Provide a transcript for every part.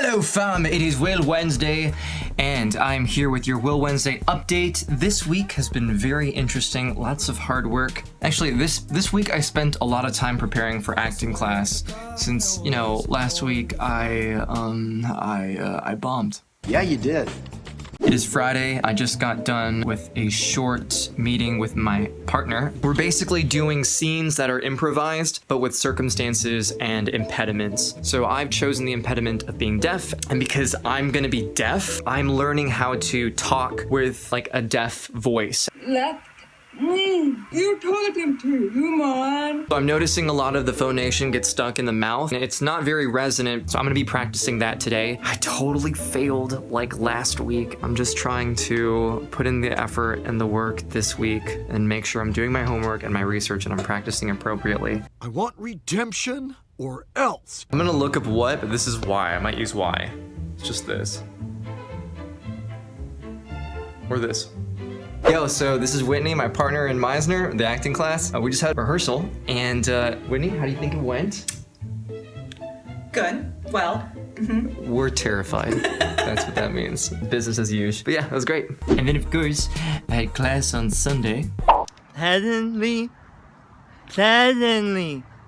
Hello fam, it is Will Wednesday, and I'm here with your Will Wednesday update. This week has been very interesting, lots of hard work. Actually, this week I spent a lot of time preparing for acting class, since, you know, last week I bombed. Yeah, you did. It is Friday. I just got done with a short meeting with my partner. We're basically doing scenes that are improvised, but with circumstances and impediments. So I've chosen the impediment of being deaf, and because I'm gonna be deaf, I'm learning how to talk with like a deaf voice. Left me. You talking to you, man. So I'm noticing a lot of the phonation gets stuck in the mouth. It's not very resonant, so I'm gonna be practicing that today. I totally failed like last week. I'm just trying to put in the effort and the work this week and make sure I'm doing my homework and my research and I'm practicing appropriately. I want redemption or else. I'm gonna look up what, but this is why. I might use why. It's just this. Or this. Yo, so this is Whitney, my partner in Meisner, the acting class. We just had rehearsal, and Whitney, how do you think it went? Good. Well. We're terrified. That's what that means. Business as usual. But yeah, that was great. And then of course, I had class on Sunday. Pleasantly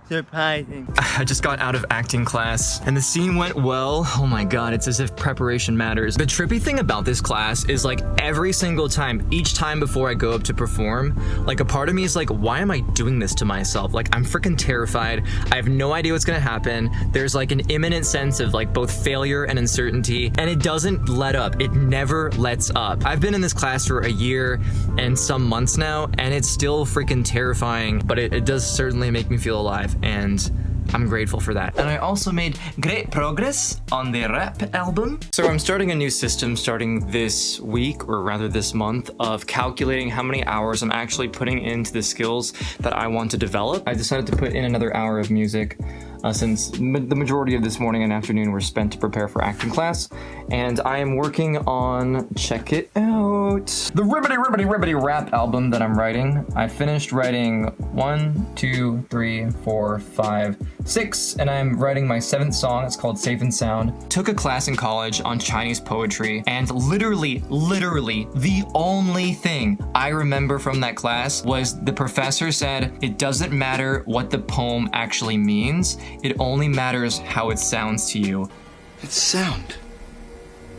surprising. I just got out of acting class and the scene went well. Oh my god, it's as if preparation matters. The trippy thing about this class is like every single time, each time before I go up to perform, like a part of me is like, why am I doing this to myself? Like I'm freaking terrified. I have no idea what's gonna happen. There's like an imminent sense of like both failure and uncertainty, and it doesn't let up. It never lets up. I've been in this class for a year and some months now, and it's still freaking terrifying, but it does certainly make me feel alive. And I'm grateful for that. And I also made great progress on the rap album. So I'm starting a new system starting this week, or rather this month, of calculating how many hours I'm actually putting into the skills that I want to develop. I decided to put in another hour of music since the majority of this morning and afternoon were spent to prepare for acting class. And I am working on, check it out, the ribbity rap album that I'm writing. I finished writing 1, 2, 3, 4, 5, 6, and I'm writing my 7th song. It's called Safe and Sound. Took a class in college on Chinese poetry, and literally, the only thing I remember from that class was the professor said, it doesn't matter what the poem actually means, it only matters how it sounds to you. It's sound.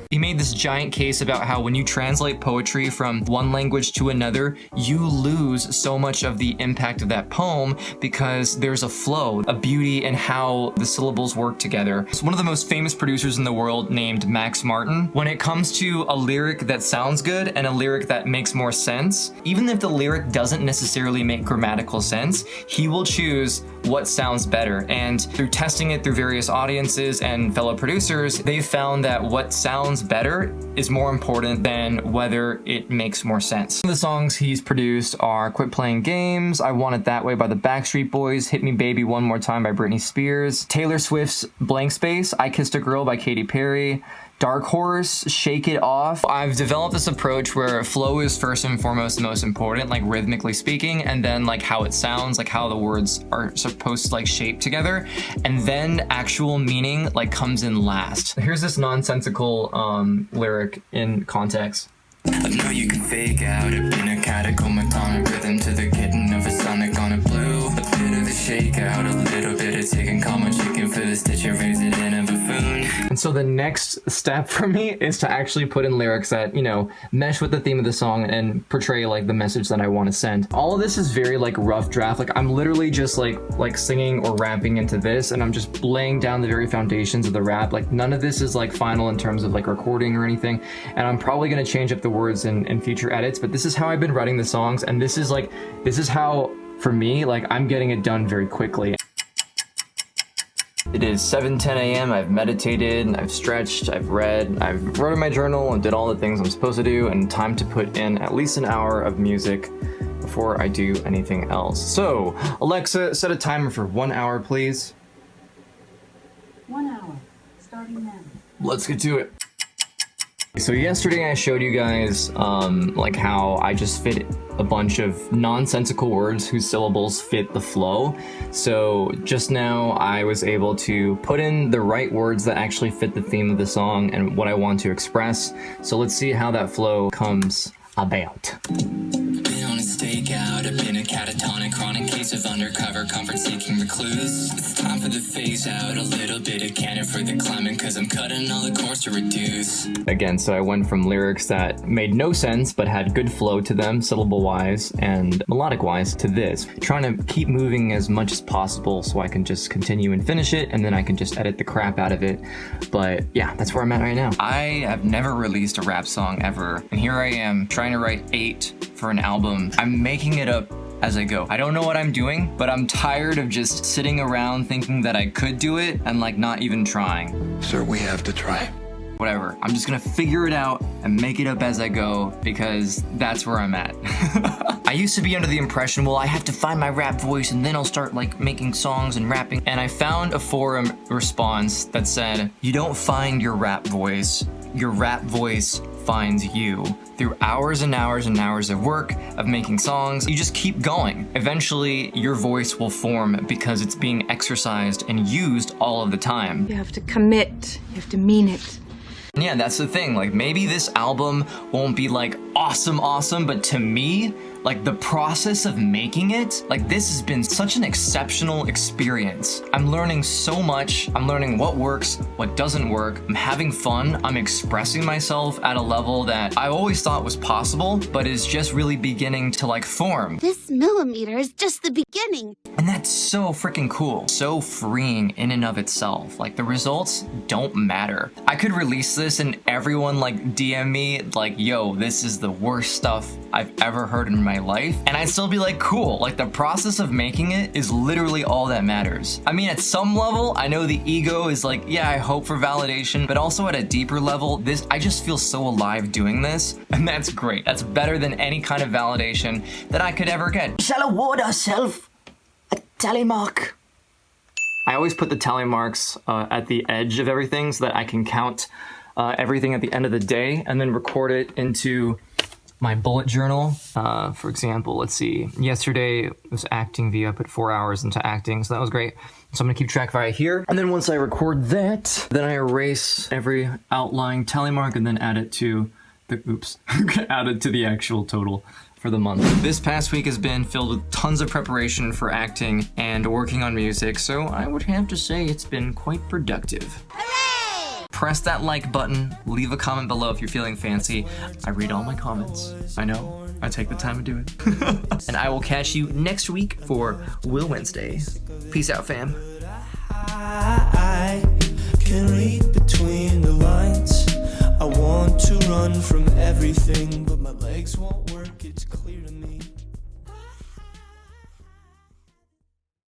He made this giant case about how when you translate poetry from one language to another, you lose so much of the impact of that poem because there's a flow, a beauty in how the syllables work together. It's one of the most famous producers in the world named Max Martin. When it comes to a lyric that sounds good and a lyric that makes more sense, even if the lyric doesn't necessarily make grammatical sense, he will choose what sounds better. And through testing it through various audiences and fellow producers, they've found that what sounds better is more important than whether it makes more sense. Some of the songs he's produced are Quit Playing Games, I Want It That Way by the Backstreet Boys, Hit Me Baby One More Time by Britney Spears, Taylor Swift's Blank Space, I Kissed a Girl by Katy Perry, Dark Horse, Shake It Off. I've developed this approach where flow is first and foremost the most important, like rhythmically speaking, and then like how it sounds, like how the words are supposed to like shape together, and then actual meaning like comes in last. Here's this nonsensical lyric in context. I know you can fake out a been a catacomb atomic rhythm to the kitten of a sonic on a blue. A bit of a shakeout, a little bit of taking common chicken for the stitch and raise it in a buffoon. And so the next step for me is to actually put in lyrics that, you know, mesh with the theme of the song and portray like the message that I want to send. All of this is very like rough draft. Like I'm literally just like singing or rapping into this, and I'm just laying down the very foundations of the rap. Like none of this is like final in terms of like recording or anything. And I'm probably going to change up the words in future edits, but this is how I've been writing the songs, and this is how for me, like I'm getting it done very quickly. It is 7:10 a.m. I've meditated, I've stretched, I've read, I've wrote in my journal and did all the things I'm supposed to do, and time to put in at least an hour of music before I do anything else. So, Alexa, set a timer for 1 hour, please. 1 hour, starting now. Let's get to it. So yesterday I showed you guys like how I just fit a bunch of nonsensical words whose syllables fit the flow. So just now I was able to put in the right words that actually fit the theme of the song and what I want to express. So let's see how that flow comes about. Been on a stakeout, I've been a catatonic chronic case of undercover comfort-seeking recluse. It's time for the phase out, a little bit of cannon for the climbing, cause I'm cutting all the cords to reduce. Again, so I went from lyrics that made no sense but had good flow to them, syllable-wise and melodic-wise, to this. Trying to keep moving as much as possible so I can just continue and finish it, and then I can just edit the crap out of it. But yeah, that's where I'm at right now. I have never released a rap song ever, and here I am trying to write 8 for an album. I'm making it up as I go. I don't know what I'm doing, but I'm tired of just sitting around thinking that I could do it and like not even trying. Sir, we have to try. Whatever, I'm just gonna figure it out and make it up as I go because that's where I'm at. I used to be under the impression, well, I have to find my rap voice and then I'll start like making songs and rapping. And I found a forum response that said, you don't find your rap voice finds you. Through hours and hours and hours of work, of making songs, you just keep going. Eventually, your voice will form because it's being exercised and used all of the time. You have to commit, you have to mean it. And yeah, that's the thing, like maybe this album won't be like awesome, but to me, like the process of making it, like this has been such an exceptional experience. I'm learning so much. I'm learning what works, what doesn't work. I'm having fun. I'm expressing myself at a level that I always thought was possible, but is just really beginning to like form. This millimeter is just the beginning. And that's so freaking cool. So freeing in and of itself. Like the results don't matter. I could release this and everyone like DM me like, yo, this is the worst stuff I've ever heard in my life. And I'd still be like, cool. Like the process of making it is literally all that matters. I mean, at some level, I know the ego is like, yeah, I hope for validation, but also at a deeper level, I just feel so alive doing this. And that's great. That's better than any kind of validation that I could ever get. Shall award ourselves a tally mark. I always put the tally marks at the edge of everything so that I can count everything at the end of the day and then record it into my bullet journal. For example, let's see. Yesterday was acting V. I put 4 hours into acting, so that was great. So I'm gonna keep track right here. And then once I record that, then I erase every outlying tally mark and then add it to the actual total for the month. This past week has been filled with tons of preparation for acting and working on music, so I would have to say it's been quite productive. Press that like button, leave a comment below if you're feeling fancy. I read all my comments. I know, I take the time to do it. And I will catch you next week for Will Wednesday. Peace out, fam. I can read between the lines. I want to run from everything, but my legs won't.